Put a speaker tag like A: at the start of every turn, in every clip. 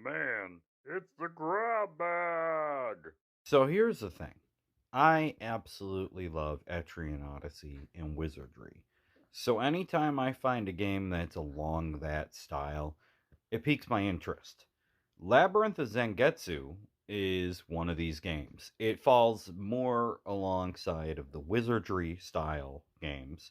A: man, it's the grab bag!
B: So here's the thing. I absolutely love Etrian Odyssey and Wizardry. So anytime I find a game that's along that style, it piques my interest. Labyrinth of Zangetsu is one of these games. It falls more alongside of the Wizardry style games.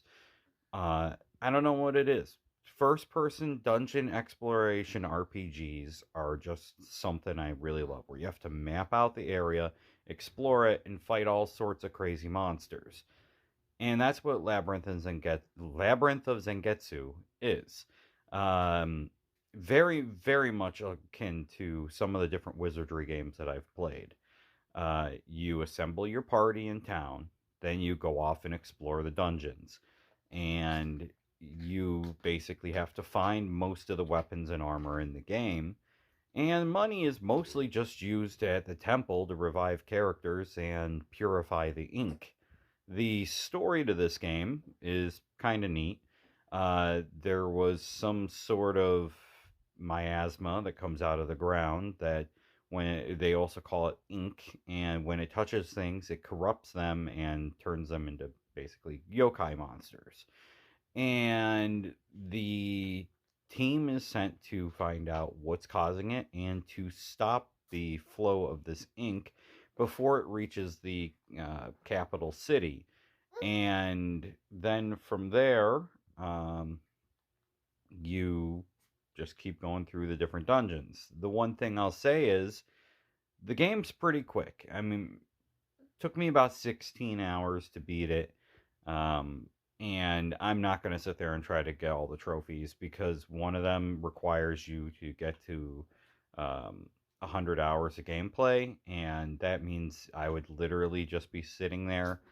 B: I don't know what it is. First person dungeon exploration RPGs are just something I really love, where you have to map out the area, explore it, and fight all sorts of crazy monsters. And that's what Labyrinth of Zangetsu is. Um, very, very much akin to some of the different wizardry games that I've played. You assemble your party in town, then you go off and explore the dungeons. And you basically have to find most of the weapons and armor in the game. And money is mostly just used at the temple to revive characters and purify the ink. The story to this game is kind of neat. There was some sort of miasma that comes out of the ground that they also call it ink, and when it touches things, it corrupts them and turns them into basically yokai monsters. And the team is sent to find out what's causing it and to stop the flow of this ink before it reaches the capital city. And then from there, um, you just keep going through the different dungeons. The one thing I'll say is the game's pretty quick. I mean, it took me about 16 hours to beat it. Um, and I'm not going to sit there and try to get all the trophies because one of them requires you to get to 100 hours of gameplay. And that means I would literally just be sitting there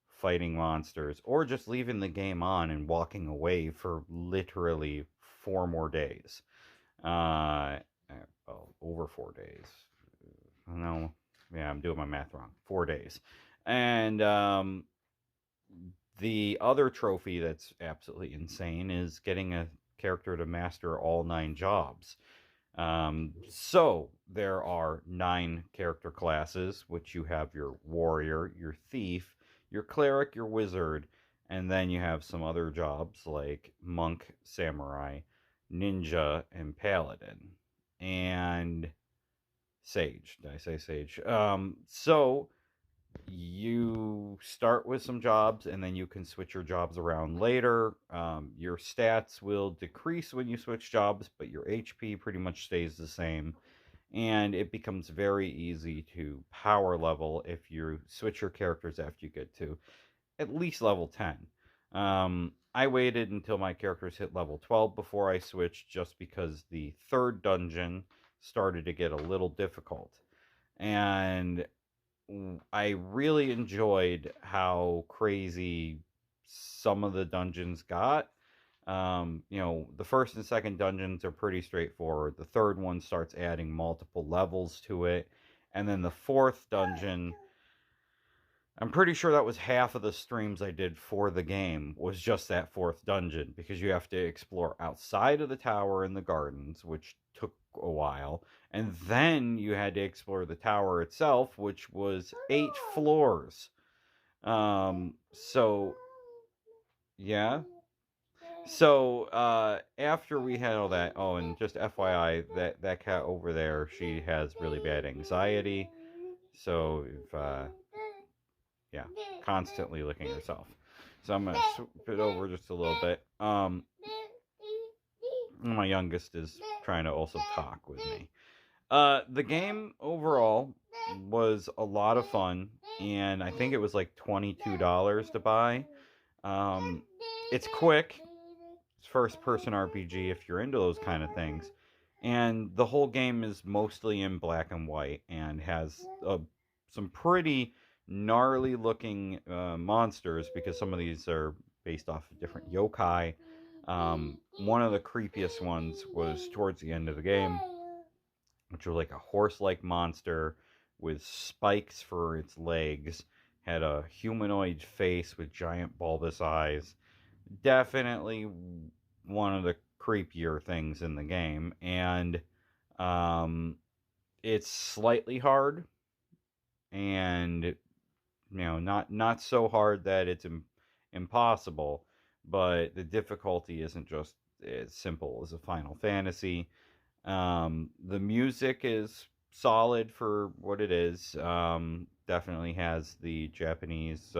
B: fighting monsters or just leaving the game on and walking away for literally 4 more days. Uh, well, over 4 days. No, yeah, I'm doing my math wrong. 4 days. And the other trophy that's absolutely insane is getting a character to master all 9 jobs. So there are 9 character classes, which you have your warrior, your thief, your cleric, your wizard, and then you have some other jobs like monk, samurai, ninja, and paladin. And sage. Did I say sage? So you start with some jobs and then you can switch your jobs around later. Your stats will decrease when you switch jobs, but your HP pretty much stays the same. And it becomes very easy to power level if you switch your characters after you get to at least level 10. I waited until my characters hit level 12 before I switched just because the third dungeon started to get a little difficult. And I really enjoyed how crazy some of the dungeons got. The first and second dungeons are pretty straightforward. The third one starts adding multiple levels to it. And then the fourth dungeon, I'm pretty sure that was half of the streams I did for the game, was just that fourth dungeon, because you have to explore outside of the tower in the gardens, which took a while, and then you had to explore the tower itself, which was 8 floors. So yeah. So after we had all that, oh, and just FYI, that cat over there, she has really bad anxiety. So if yeah, constantly licking herself. So I'm gonna swoop it over just a little bit. My youngest is trying to also talk with me. The game overall was a lot of fun, and I think it was like $22 to buy. Um, it's quick. It's first person RPG if you're into those kind of things. And the whole game is mostly in black and white and has some pretty gnarly looking monsters because some of these are based off of different yokai. One of the creepiest ones was towards the end of the game, which was like a horse like monster with spikes for its legs, had a humanoid face with giant bulbous eyes. Definitely one of the creepier things in the game. And Um, it's slightly hard, and not so hard that it's impossible, but the difficulty isn't just as simple as a Final Fantasy. The music is solid for what it is. Definitely has the Japanese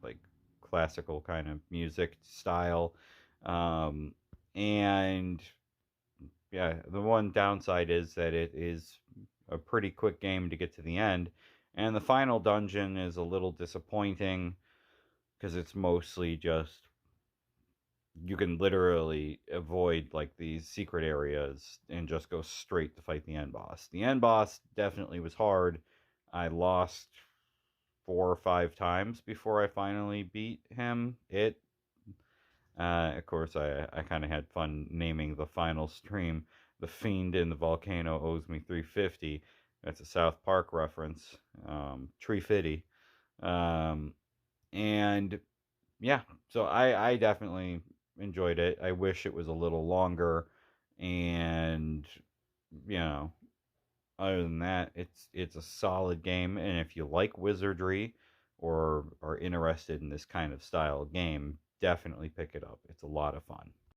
B: like classical kind of music style. Um, and yeah, the one downside is that it is a pretty quick game to get to the end, and the final dungeon is a little disappointing because it's mostly just you can literally avoid like these secret areas and just go straight to fight the end boss. The end boss definitely was hard. I lost 4 or 5 times before I finally beat him. Of course, I kind of had fun naming the final stream "The Fiend in the Volcano Owes Me 350." That's a South Park reference. Tree Fitty. Um, and yeah, so I definitely enjoyed it. I wish it was a little longer, and you know, other than that, it's a solid game. And if you like wizardry or are interested in this kind of style game, definitely pick it up. It's a lot of fun.